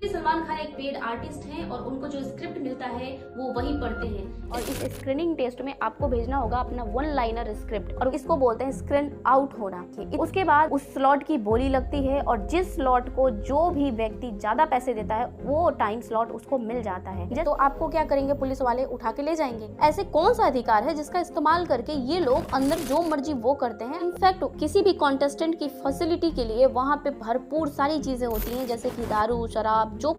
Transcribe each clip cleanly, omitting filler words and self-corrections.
सलमान खान एक paid artist हैं और उनको जो स्क्रिप्ट मिलता है वो वही पढ़ते हैं। और इस स्क्रीनिंग टेस्ट में आपको भेजना होगा अपना वन लाइनर स्क्रिप्ट और इसको बोलते हैं स्क्रीन आउट होना। उसके बाद उस स्लॉट की बोली लगती है और जिस स्लॉट को जो भी व्यक्ति ज्यादा पैसे देता है वो टाइम स्लॉट उसको मिल जाता है। तो आपको क्या करेंगे, पुलिस वाले उठा के ले जाएंगे। ऐसे कौन सा अधिकार है जिसका इस्तेमाल करके ये लोग अंदर जो मर्जी वो करते हैं। इनफैक्ट किसी भी कॉन्टेस्टेंट की फैसिलिटी के लिए वहाँ पे भरपूर सारी चीजें होती हैं, जैसे कि दारू, शराब, जो।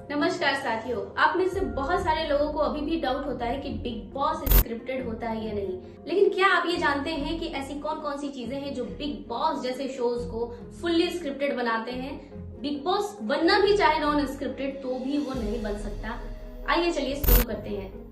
नमस्कार साथियों, आप में से बहुत सारे लोगों को अभी भी डाउट होता है कि बिग बॉस स्क्रिप्टेड होता है या नहीं। लेकिन क्या आप ये जानते हैं कि ऐसी कौन कौन सी चीजें हैं जो बिग बॉस जैसे शोज को फुल्ली स्क्रिप्टेड बनाते हैं। बिग बॉस बनना भी चाहे नॉन स्क्रिप्टेड तो भी वो नहीं बन सकता। आइए चलिए शुरू करते हैं।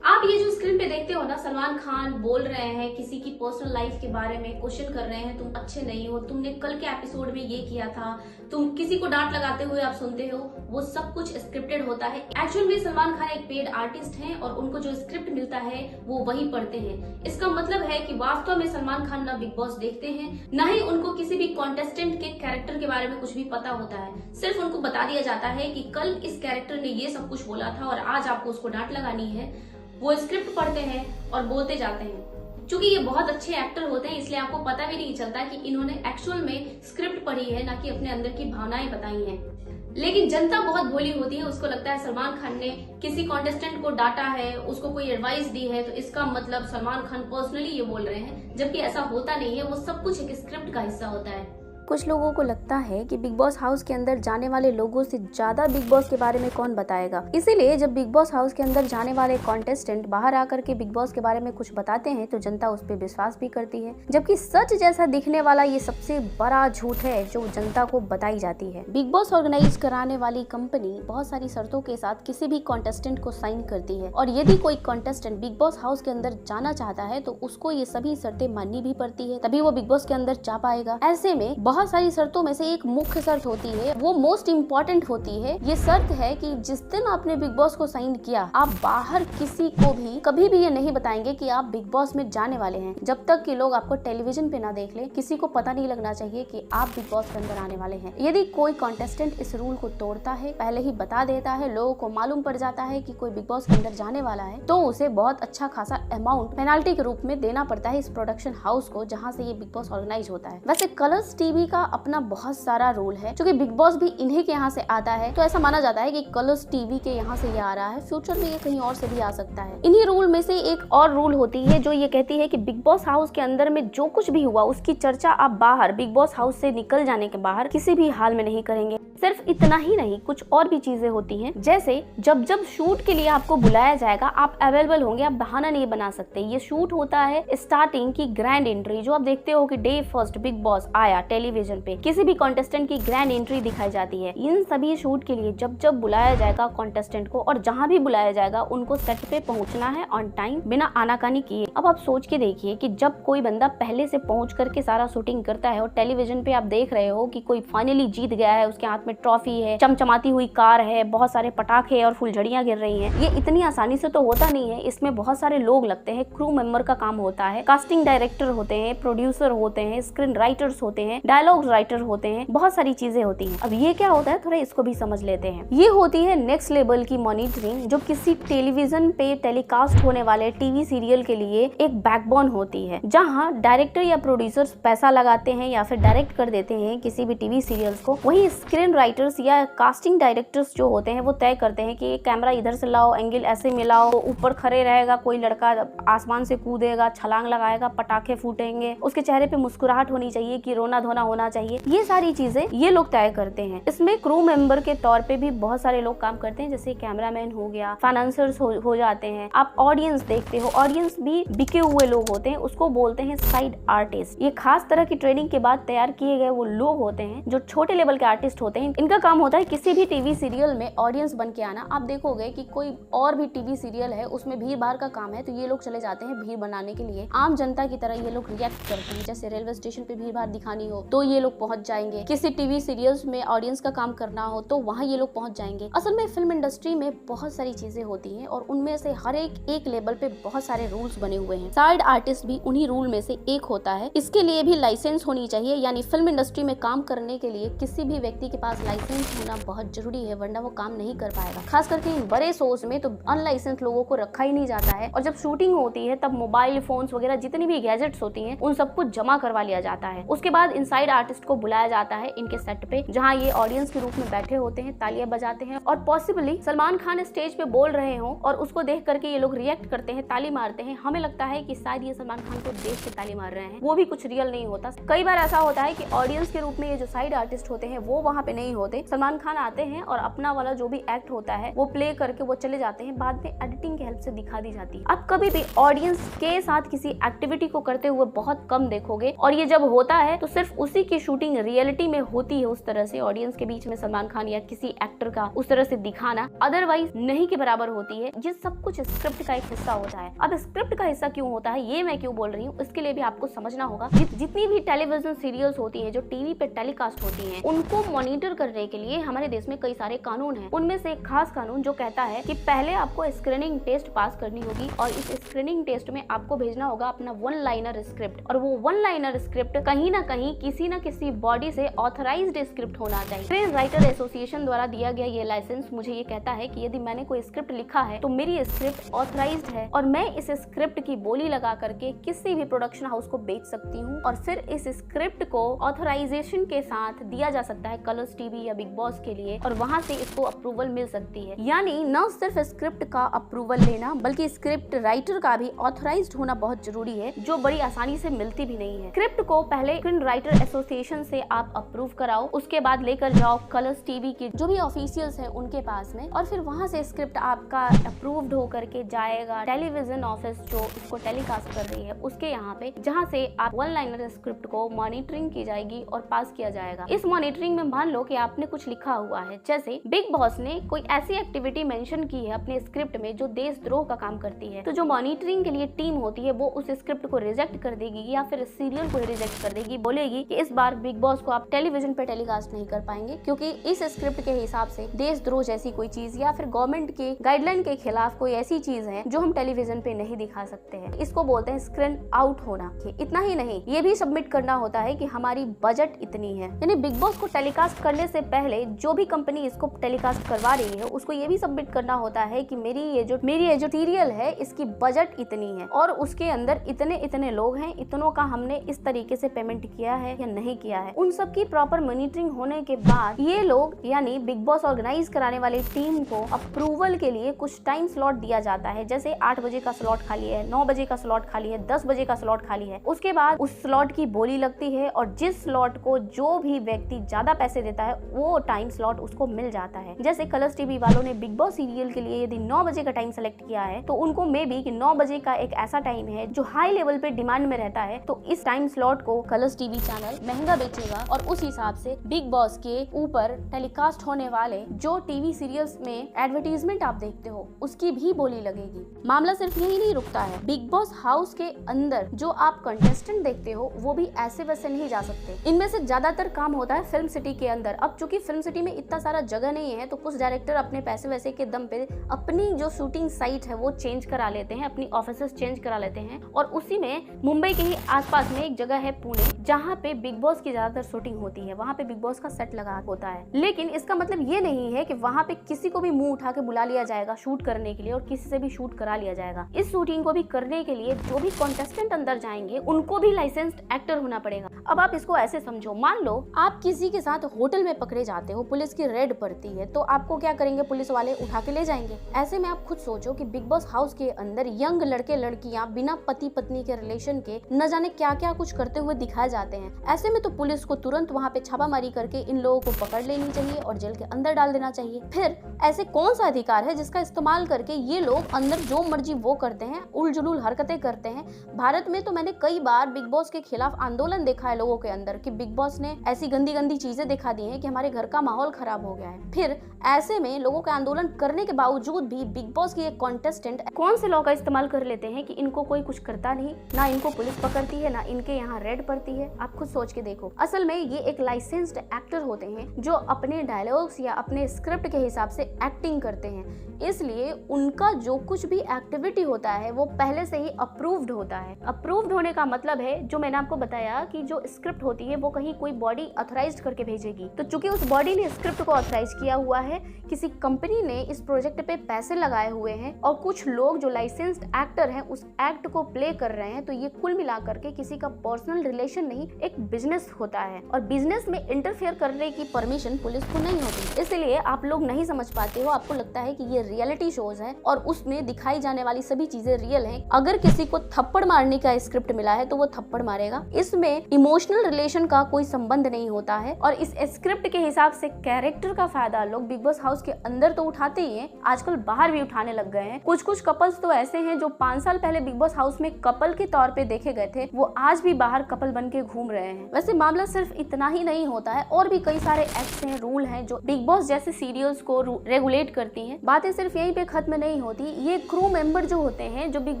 आप ये जो स्क्रीन पे देखते हो ना, सलमान खान बोल रहे हैं किसी की पर्सनल लाइफ के बारे में, क्वेश्चन कर रहे हैं तुम अच्छे नहीं हो, तुमने कल के एपिसोड में ये किया था, तुम किसी को डांट लगाते हुए आप सुनते हो, वो सब कुछ स्क्रिप्टेड होता है। एक्चुअल में सलमान खान एक पेड आर्टिस्ट हैं और उनको जो स्क्रिप्ट मिलता है वो वही पढ़ते हैं। इसका मतलब है कि वास्तव में सलमान खान ना बिग बॉस देखते हैं, ना ही उनको किसी भी कॉन्टेस्टेंट के कैरेक्टर के बारे में कुछ भी पता होता है। सिर्फ उनको बता दिया जाता है कि कल इस कैरेक्टर ने ये सब कुछ बोला था और आज आपको उसको डांट लगानी है। वो स्क्रिप्ट पढ़ते हैं और बोलते जाते हैं। क्योंकि ये बहुत अच्छे एक्टर होते हैं इसलिए आपको पता भी नहीं चलता कि इन्होंने एक्चुअल में स्क्रिप्ट पढ़ी है, ना कि अपने अंदर की भावनाएं बताई हैं। लेकिन जनता बहुत भोली होती है, उसको लगता है सलमान खान ने किसी कॉन्टेस्टेंट को डांटा है, उसको कोई एडवाइस दी है, तो इसका मतलब सलमान खान पर्सनली ये बोल रहे हैं, जबकि ऐसा होता नहीं है। वो सब कुछ एक स्क्रिप्ट का हिस्सा होता है। कुछ लोगों को लगता है कि बिग बॉस हाउस के अंदर जाने वाले लोगों से ज्यादा बिग बॉस के बारे में कौन बताएगा। इसीलिए जब बिग बॉस हाउस के अंदर जाने वाले कॉन्टेस्टेंट बाहर आकर के बिग बॉस के बारे में कुछ बताते हैं तो जनता उस पर विश्वास भी करती है, जबकि सच जैसा दिखने वाला ये सबसे बड़ा झूठ है जो जनता को बताई जाती है। बिग बॉस ऑर्गेनाइज कराने वाली कंपनी बहुत सारी शर्तों के साथ किसी भी कॉन्टेस्टेंट को साइन करती है और यदि कोई कॉन्टेस्टेंट बिग बॉस हाउस के अंदर जाना चाहता है तो उसको ये सभी शर्तें माननी भी पड़ती है, तभी वो बिग बॉस के अंदर जा पाएगा। ऐसे में बहुत सारी शर्तों में से एक मुख्य शर्त होती है, वो मोस्ट इम्पोर्टेंट होती है। ये शर्त है कि जिस दिन आपने बिग बॉस को साइन किया, आप बाहर किसी को भी कभी भी ये नहीं बताएंगे कि आप बिग बॉस में जाने वाले हैं। जब तक कि लोग आपको टेलीविजन पे ना देख ले, किसी को पता नहीं लगना चाहिए कि आप बिग बॉस के अंदर आने वाले हैं। यदि कोई कॉन्टेस्टेंट इस रूल को तोड़ता है, पहले ही बता देता है, लोगों को मालूम पड़ जाता है कि कोई बिग बॉस के अंदर जाने वाला है, तो उसे बहुत अच्छा खासा अमाउंट पेनाल्टी के रूप में देना पड़ता है इस प्रोडक्शन हाउस को जहाँ से ये बिग बॉस ऑर्गेनाइज होता है। वैसे कलर्स टीवी का अपना बहुत सारा रूल है, क्योंकि बिग बॉस भी इन्हीं के यहाँ से आता है, तो ऐसा माना जाता है कि कलर्स टीवी के यहाँ से ये आ रहा है, फ्यूचर में ये कहीं और से भी आ सकता है। इन्हीं रूल में से एक और रूल होती है जो ये कहती है कि बिग बॉस हाउस के अंदर में जो कुछ भी हुआ उसकी चर्चा आप बाहर बिग बॉस हाउस से निकल जाने के बाहर किसी भी हाल में नहीं करेंगे। सिर्फ इतना ही नहीं, कुछ और भी चीजें होती हैं, जैसे जब जब शूट के लिए आपको बुलाया जाएगा आप अवेलेबल होंगे, आप बहाना नहीं बना सकते। ये शूट होता है स्टार्टिंग की ग्रैंड एंट्री, जो आप देखते हो कि डे फर्स्ट बिग बॉस आया टेलीविजन पे, किसी भी कॉन्टेस्टेंट की ग्रैंड एंट्री दिखाई जाती है। इन सभी शूट के लिए जब जब बुलाया जाएगा कॉन्टेस्टेंट को और जहाँ भी बुलाया जाएगा उनको सेट पे पहुंचना है ऑन टाइम, बिना आनाकानी किए। अब आप सोच के देखिए कि जब कोई बंदा पहले से पहुंच करके सारा शूटिंग करता है और टेलीविजन पे आप देख रहे हो कि कोई फाइनली जीत गया है, उसके हाथ में ट्रॉफी है, चमचमाती हुई कार है, बहुत सारे पटाखे और फुलझड़ियां गिर रही हैं, ये इतनी आसानी से तो होता नहीं है। इसमें बहुत सारे लोग लगते हैं, क्रू मेंबर का काम होता है, कास्टिंग डायरेक्टर होते हैं, प्रोड्यूसर होते हैं, स्क्रीन राइटर्स होते हैं, डायलॉग राइटर होते हैं, बहुत सारी चीजें होती हैं। अब ये क्या होता है, थोड़ा इसको भी समझ लेते हैं। ये होती है नेक्स्ट लेवल की मॉनिटरिंग, जो किसी टेलीविजन पे टेलीकास्ट होने वाले टीवी सीरियल के लिए एक बैकबोन होती है, जहाँ डायरेक्टर या प्रोड्यूसर्स पैसा लगाते हैं या फिर डायरेक्ट कर देते हैं किसी भी टीवी सीरियल्स को। वही स्क्रीन राइटर्स या कास्टिंग डायरेक्टर्स जो होते हैं वो तय करते हैं कि कैमरा इधर से लाओ, एंगल ऐसे मिलाओ, ऊपर खड़े रहेगा कोई लड़का, आसमान से कूदेगा, छलांग लगाएगा, पटाखे फूटेंगे, उसके चेहरे पे मुस्कुराहट होनी चाहिए कि रोना धोना होना चाहिए। ये सारी चीजें ये लोग तय करते हैं। इसमें क्रू मेंबर के तौर पे भी बहुत सारे लोग काम करते हैं, जैसे कैमरामैन हो गया, फाइनेंसर्स हो जाते हैं। आप ऑडियंस देखते हो, ऑडियंस भी बिके हुए लोग होते हैं, उसको बोलते हैं साइड आर्टिस्ट। ये खास तरह की ट्रेनिंग के बाद तैयार किए गए वो लोग होते हैं जो छोटे लेवल के आर्टिस्ट होते हैं। इनका काम होता है किसी भी टीवी सीरियल में ऑडियंस बन के आना। आप देखोगे कि कोई और भी टीवी सीरियल है उसमें भीड़ भाड़ का काम है, तो ये लोग चले जाते हैं भीड़ बनाने के लिए। आम जनता की तरह ये लोग रिएक्ट करते हैं, जैसे रेलवे स्टेशन पे भीड़ भाड़ दिखानी हो तो तो ये लोग पहुंच जाएंगे, किसी टीवी सीरियल्स में ऑडियंस का काम करना हो तो वहाँ ये लोग पहुंच जाएंगे। असल में फिल्म इंडस्ट्री में बहुत सारी चीजें होती हैं और उनमें से हर एक लेवल पे बहुत सारे रूल्स बने हुए हैं। साइड आर्टिस्ट भी उन्हीं रूल में से एक होता है। इसके लिए भी लाइसेंस होनी चाहिए, यानी फिल्म इंडस्ट्री में काम करने के लिए किसी भी व्यक्ति के पास लाइसेंस होना बहुत जरूरी है, वरना वो काम नहीं कर पाएगा। खास करके इन बड़े शोज में तो अनलाइसेंस लोगों को रखा ही नहीं जाता है और जब शूटिंग होती है तब मोबाइल फोन्स वगैरह जितनी भी गैजेट्स होती हैं उन सबको जमा करवा लिया जाता है। उसके बाद इनसाइड आर्टिस्ट को बुलाया जाता है इनके सेट पे, जहाँ ये ऑडियंस के रूप में बैठे होते हैं, तालियां बजाते हैं और पॉसिबली सलमान खान स्टेज पे बोल रहे हो और उसको देख करके ये लोग रिएक्ट करते हैं, ताली मारते हैं। हमें लगता है कि शायद ये सलमान खान को देख के ताली मार रहे हैं, वो भी कुछ रियल नहीं होता। कई बार ऐसा होता है कि ऑडियंस के रूप में ये जो साइड आर्टिस्ट होते हैं वो वहाँ पे नहीं होते, सलमान खान आते हैं और अपना वाला जो भी एक्ट होता है वो प्ले करके वो चले जाते हैं, बाद में एडिटिंग की हेल्प से दिखा दी जाती है। आप कभी भी ऑडियंस के साथ किसी एक्टिविटी को करते हुए बहुत कम देखोगे और ये जब होता है तो सिर्फ उसी की शूटिंग रियलिटी में होती है, उस तरह से ऑडियंस के बीच में सलमान खान या किसी एक्टर का उस तरह से दिखाना, अदरवाइज नहीं के बराबर होती है। ये सब कुछ स्क्रिप्ट का एक हिस्सा होता है। अब स्क्रिप्ट का हिस्सा क्यों होता है, ये मैं क्यों बोल रही हूँ, इसके लिए भी आपको समझना होगा। जितनी भी टेलीविजन सीरियल्स होती है जो टीवी पे टेलीकास्ट होती है, उनको मॉनिटर करने के लिए हमारे देश में कई सारे कानून है। उनमें से एक खास कानून जो कहता है कि पहले आपको स्क्रीनिंग टेस्ट पास करनी होगी और इस स्क्रीनिंग टेस्ट में आपको भेजना होगा अपना वन लाइनर स्क्रिप्ट, और वो वन लाइनर स्क्रिप्ट कहीं ना कहीं किसी न किसी बॉडी से ऑथराइज्ड स्क्रिप्ट होना चाहिए। स्क्रीन राइटर एसोसिएशन द्वारा दिया गया ये लाइसेंस मुझे ये कहता है कि यदि मैंने कोई स्क्रिप्ट लिखा है तो मेरी स्क्रिप्ट ऑथराइज्ड है और मैं इस स्क्रिप्ट की बोली लगा करके किसी भी प्रोडक्शन हाउस को बेच सकती हूँ और फिर इस स्क्रिप्ट को ऑथराइजेशन के साथ दिया जा सकता है कलर्स टीवी या बिग बॉस के लिए और वहाँ से इसको अप्रूवल मिल सकती है। यानी न सिर्फ स्क्रिप्ट का अप्रूवल लेना बल्कि स्क्रिप्ट राइटर का भी ऑथराइज्ड होना बहुत जरूरी है, जो बड़ी आसानी से मिलती भी नहीं है। स्क्रिप्ट को पहले स्क्रीन राइटर एसोसिएशन से आप अप्रूव कराओ, उसके बाद लेकर जाओ कलर्स टीवी के जो भी ऑफिशियल्स हैं उनके पास में, और फिर वहाँ से स्क्रिप्ट आपका अप्रूव्ड हो करके जाएगा टेलीविजन ऑफिस जो इसको टेलीकास्ट कर रही है उसके यहाँ पे, जहाँ से आप वन लाइनर स्क्रिप्ट को मॉनिटरिंग की जाएगी और पास किया जाएगा। इस मॉनिटरिंग में मान लो कि आपने कुछ लिखा हुआ है, जैसे बिग बॉस ने कोई ऐसी एक्टिविटी मेंशन की है अपने स्क्रिप्ट में जो देशद्रोह का काम करती है, तो जो मॉनिटरिंग के लिए टीम होती है वो उस स्क्रिप्ट को रिजेक्ट कर देगी या फिर सीरियल को रिजेक्ट कर देगी, बोलेगी कि इस बार बिग बॉस को आप टेलीविजन पे टेलीकास्ट नहीं कर पाएंगे क्योंकि इस स्क्रिप्ट के हिसाब से देशद्रोह जैसी कोई चीज या फिर गवर्नमेंट के गाइडलाइन के खिलाफ कोई ऐसी चीज है जो हम टेलीविजन पे नहीं दिखा सकते हैं। इसको बोलते हैं स्क्रीन आउट होना। इतना ही नहीं, ये भी सबमिट करना होता है कि हमारी बजट इतनी है, यानी बिग बॉस को टेलीकास्ट करने से पहले जो भी कंपनी इसको टेलीकास्ट करवा रही है उसको ये भी सबमिट करना होता है कि मेरी ये जो सीरियल है इसकी बजट इतनी है और उसके अंदर इतने लोग हैं, इतनों का हमने इस तरीके से पेमेंट किया है या नहीं किया है। उन सब की प्रॉपर मॉनिटरिंग होने के बाद ये लोग यानी बिग बॉस ऑर्गेनाइज कराने वाली टीम को अप्रूवल के लिए कुछ टाइम स्लॉट दिया जाता है, जैसे 8 बजे का स्लॉट खाली है, 9 बजे का स्लॉट खाली है, 10 बजे का स्लॉट खाली है। उसके बाद उस स्लॉट की बोली लगती है और जिस स्लॉट को जो भी व्यक्ति ज्यादा पैसे देता है वो टाइम स्लॉट उसको मिल जाता है। जैसे कलर्स टीवी वालों ने बिग बॉस सीरियल के लिए यदि 9 बजे का टाइम सेलेक्ट किया है तो उनको मे बी कि 9 बजे का एक ऐसा टाइम है जो हाई लेवल पे डिमांड में रहता है, तो इस टाइम स्लॉट को कलर्स टीवी चैनल महंगा बेचेगा और उस हिसाब से बिग बॉस के ऊपर टेलीकास्ट होने वाले जो टीवी सीरियल्स में एडवर्टीजमेंट आप देखते हो उसकी भी बोली लगेगी। मामला सिर्फ यही नहीं रुकता है, बिग बॉस हाउस के अंदर जो आप कंटेस्टेंट देखते हो वो भी ऐसे वैसे नहीं जा सकते। इनमें से ज्यादातर काम होता है फिल्म सिटी के अंदर। अब चूंकि फिल्म सिटी में इतना सारा जगह नहीं है तो कुछ डायरेक्टर अपने पैसे वैसे के दम पे अपनी जो शूटिंग साइट है वो चेंज करा लेते हैं, अपनी ऑफिसेस चेंज करा लेते हैं और उसी में मुंबई के ही आसपास में एक जगह है पुणे जहाँ पे बिग बॉस की ज्यादातर शूटिंग होती है, वहाँ पे बिग बॉस का सेट लगा होता है। लेकिन इसका मतलब ये नहीं है कि वहाँ पे किसी को भी मुंह उठा के बुला लिया जाएगा शूट करने के लिए और किसी से भी शूट करा लिया जाएगा। इस शूटिंग को भी करने के लिए जो भी कॉन्टेस्टेंट अंदर जाएंगे उनको भी लाइसेंस्ड एक्टर होना पड़ेगा। अब आप इसको ऐसे समझो, मान लो आप किसी के साथ होटल में पकड़े जाते हो, पुलिस की रेड पड़ती है तो आपको क्या करेंगे, पुलिस वाले उठा के ले जाएंगे। ऐसे में आप खुद सोचो कि बिग बॉस हाउस के अंदर यंग लड़के लड़कियां बिना पति पत्नी के रिलेशन के न जाने क्या क्या कुछ करते हुए दिखाए जाते हैं। ऐसे में तो पुलिस को तुरंत वहाँ पे छापामारी करके इन लोगों को पकड़ लेनी चाहिए और जेल के अंदर डाल देना चाहिए। फिर ऐसे कौन सा अधिकार है जिसका इस्तेमाल करके ये लोग अंदर जो मर्जी वो करते हैं, उलझुल हरकतें करते हैं। भारत में तो मैंने कई बार बिग बॉस के खिलाफ आंदोलन देखा है लोगों के अंदर कि बिग बॉस ने ऐसी गंदी गंदी चीजें दिखा दी हैं कि हमारे घर का माहौल खराब हो गया है। फिर ऐसे में लोगों के आंदोलन करने के बावजूद भी बिग बॉस की एक कॉन्टेस्टेंट कौन से लॉ का इस्तेमाल कर लेते हैं कि इनको कोई कुछ करता नहीं, ना इनको पुलिस पकड़ती है, ना इनके यहाँ रेड पड़ती है। आप खुद सोच सोच के देखो, असल में ये एक लाइसेंस्ड एक्टर होते हैं जो अपने डायलॉग्स या अपने स्क्रिप्ट के हिसाब से एक्टिंग करते हैं, इसलिए उनका जो कुछ भी एक्टिविटी होता है वो पहले से ही अप्रूव्ड होता है। अप्रूव्ड होने का मतलब है, जो मैंने आपको बताया कि जो स्क्रिप्ट होती है वो कहीं कोई बॉडी ऑथराइज्ड करके भेजेगी, तो चूंकि उस बॉडी ने स्क्रिप्ट को ऑथराइज किया हुआ है, किसी कंपनी ने इस प्रोजेक्ट पे पैसे लगाए हुए हैं और कुछ लोग जो लाइसेंस्ड एक्टर हैं उस एक्ट को प्ले कर रहे हैं, तो ये कुल मिलाकर के किसी का पर्सनल रिलेशन नहीं, एक बिजनेस होता है और बिजनेस में इंटरफेयर करने की परमिशन पुलिस को नहीं होती। इसलिए आप लोग नहीं समझ पाते हो, आपको लगता है कि ये रियलिटी शोज है और उसमें दिखाई जाने वाली सभी चीजें रियल हैं। अगर किसी को थप्पड़ मारने का स्क्रिप्ट मिला है तो वो थप्पड़ मारेगा, इसमें इमोशनल रिलेशन का कोई संबंध नहीं होता है और इस स्क्रिप्ट के हिसाब से कैरेक्टर का फायदा लोग बिग बॉस हाउस के अंदर तो उठाते ही हैं, आजकल बाहर भी उठाने लग गए हैं। कुछ कुछ कपल्स तो ऐसे हैं जो 5 साल पहले बिग बॉस हाउस में कपल के तौर पे देखे गए थे, वो आज भी बाहर कपल बन के घूम रहे हैं। वैसे मामला सिर्फ इतना ही नहीं होता है, और भी कई सारे एक्ट्स हैं, रूल हैं जो बिग बॉस जैसे सीरियल्स को रेगुलेट करती हैं। बातें सिर्फ यहीं पे खत्म नहीं होती, ये क्रू मेंबर जो होते हैं जो बिग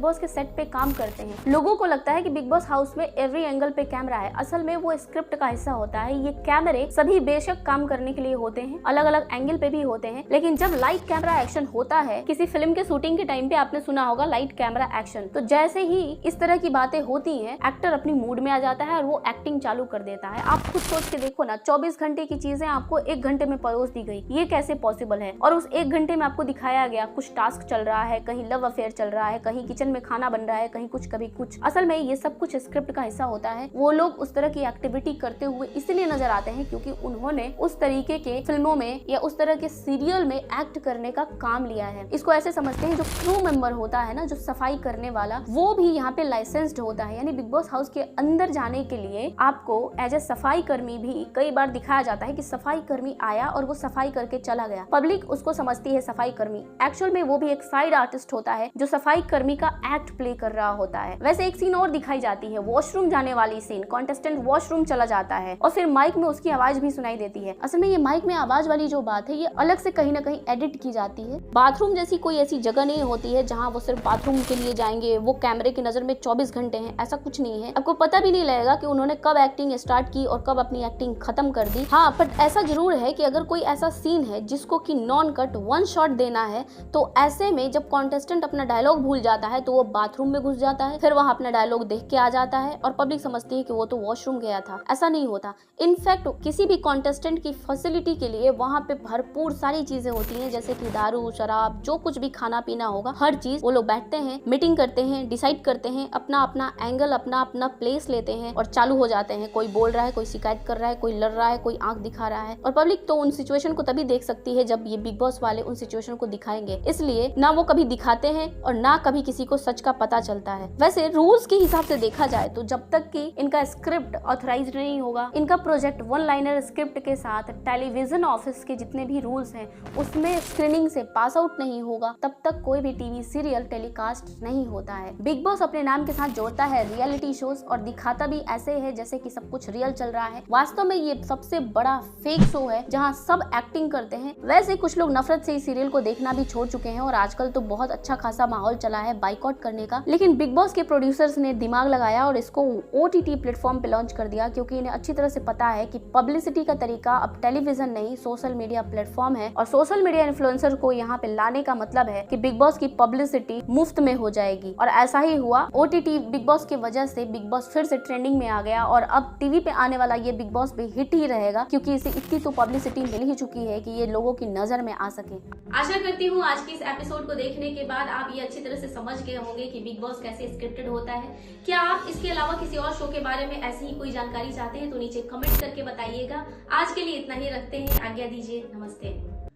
बॉस के सेट पे काम करते हैं, लोगों को लगता है कि बिग बॉस हाउस में एवरी एंगल पे कैमरा है, असल में वो स्क्रिप्ट का हिस्सा होता है। ये कैमरे सभी बेशक काम करने के लिए होते हैं, अलग अलग एंगल पे भी होते हैं, लेकिन जब लाइट कैमरा एक्शन होता है, किसी फिल्म के शूटिंग के टाइम पे आपने सुना होगा लाइट कैमरा एक्शन, तो जैसे ही इस तरह की बातें होती हैं, एक्टर अपनी मूड में आ जाता है और वो एक्टिंग चालू कर देता है। आप खुद सोच के देखो ना, 24 घंटे की चीजें आपको 1 घंटे में परोस दी गई, ये कैसे पॉसिबल है? और उस 1 घंटे में आपको दिखाया गया कुछ टास्क चल रहा है, कहीं लव अफेयर चल रहा है, कहीं किचन में खाना बन रहा है, कहीं कुछ कभी कुछ। असल में ये सब कुछ स्क्रिप्ट का हिस्सा होता है। वो लोग उस तरह की एक्टिविटी करते हुए इसलिए नजर आते हैं क्योंकि उन्होंने उस तरीके के फिल्मों में या उस तरह के सीरियल में एक्ट करने का काम लिया है। इसको ऐसे समझते हैं, जो क्रू मेंबर होता है ना, जो सफाई करने वाला, वो भी यहाँ पे लाइसेंस्ड होता है। यानी बिग बॉस हाउस के अंदर जाने के लिए आपको एज ए सफाई कर्मी भी कई बार दिखाया जाता है कि सफाई कर्मी आया और वो सफाई करके चला गया। पब्लिक उसको समझती है सफाई कर्मी, एक्चुअल में वो भी एक साइड आर्टिस्ट होता है जो सफाई कर्मी का एक्ट प्ले कर रहा होता है। वैसे एक सीन और दिखाई जाती है, वॉशरूम जाने वाली सीन। कॉन्टेस्टेंट वॉशरूम चला जाता है और फिर माइक में उसकी आवाज भी सुनाई देती है। असल में ये माइक में आवाज वाली जो बात है ये अलग से कहीं ना कहीं एडिट की जाती है। बाथरूम जैसी कोई ऐसी जगह नहीं होती है जहाँ वो सिर्फ बाथरूम के लिए जाएंगे, वो कैमरे की नजर में 24 घंटे हैं, ऐसा कुछ नहीं है। आपको पता भी नहीं लगेगा कि उन्होंने कब एक्टिंग स्टार्ट की और कब अपनी एक्टिंग खत्म कर दी। हाँ, बट ऐसा जरूर है कि अगर कोई ऐसा सीन है जिसको कि नॉन कट 1 शॉट देना है, तो ऐसे में जब कॉन्टेस्टेंट अपना डायलॉग भूल जाता है तो वो बाथरूम में घुस जाता है, फिर वहाँ अपना डायलॉग देख के आ जाता है और पब्लिक समझती है कि वो तो वॉशरूम गया था। ऐसा नहीं होता। इनफैक्ट किसी भी कॉन्टेस्टेंट की फैसिलिटी के लिए वहाँ पे भरपूर सारी चीजें होती हैं, जैसे कि दारू, शराब, जो कुछ भी खाना पीना होगा, हर चीज वो लोग बैठते हैं, मीटिंग करते हैं, डिसाइड करते हैं, अपना अपना एंगल, अपना अपना प्लेस लेते हैं और चालू हो जाते हैं। कोई बोल रहा है, कोई शिकायत कर रहा है, कोई लड़ रहा है, कोई आंख दिखा रहा है। और पब्लिक तो उन सिचुएशन को तभी देख सकती है जब ये बिग बॉस वाले उन सिचुएशन को दिखाएंगे, इसलिए ना वो कभी दिखाते हैं और ना कभी किसी को सच का पता चलता है। वैसे रूल्स के हिसाब से देखा जाए तो जब तक कि इनका स्क्रिप्ट ऑथराइज्ड नहीं होगा, इनका प्रोजेक्ट 1 लाइनर स्क्रिप्ट के साथ टेलीविजन ऑफिस के जितने भी रूल्स हैं उसमें स्क्रीनिंग से पास आउट नहीं होगा, तब तक कोई भी टीवी सीरियल टेलीकास्ट नहीं होता है। बिग बॉस अपने नाम के साथ जोड़ता है रियलिटी शोज और दिखाता भी ऐसे है जैसे कि सब कुछ रियल चल रहा है। वास्तव में ये सबसे बड़ा फेक शो है जहाँ सब एक्टिंग करते हैं। वैसे कुछ लोग नफरत से इस सीरियल को देखना भी छोड़ चुके हैं और आजकल तो बहुत अच्छा खासा माहौल चला है बाइकआउट करने का, लेकिन बिग बॉस के प्रोड्यूसर्स ने दिमाग लगाया और इसको OTT प्लेटफॉर्म पे लॉन्च कर दिया, क्योंकि इन्हें अच्छी तरह से पता है कि पब्लिसिटी का तरीका अब टेलीविजन नहीं, सोशल मीडिया प्लेटफॉर्म है और सोशल मीडिया इन्फ्लुएंसर को यहाँ पे लाने का मतलब है कि बिग बॉस की पब्लिसिटी मुफ्त में हो जाएगी। और ऐसा ही हुआ। OTT बिग बॉस की वजह से बिग बॉस फिर से ट्रेंडिंग में आ गया और अब टीवी पे आने वाला ये बिग बॉस भी हिट ही रहेगा, क्योंकि इसे इतनी तो पब्लिसिटी मिल ही चुकी है कि ये लोगों की नजर में आ सके। आशा करती हूँ आज की इस एपिसोड को देखने के बाद आप ये अच्छी तरह से समझ गए होंगे कि बिग बॉस कैसे स्क्रिप्टेड होता है। क्या आप इसके अलावा किसी और शो के बारे में ऐसी ही कोई जानकारी चाहते हैं तो नीचे कमेंट करके बताइएगा। आज के लिए इतना ही रखते हैं, आज्ञा दीजिए, नमस्ते।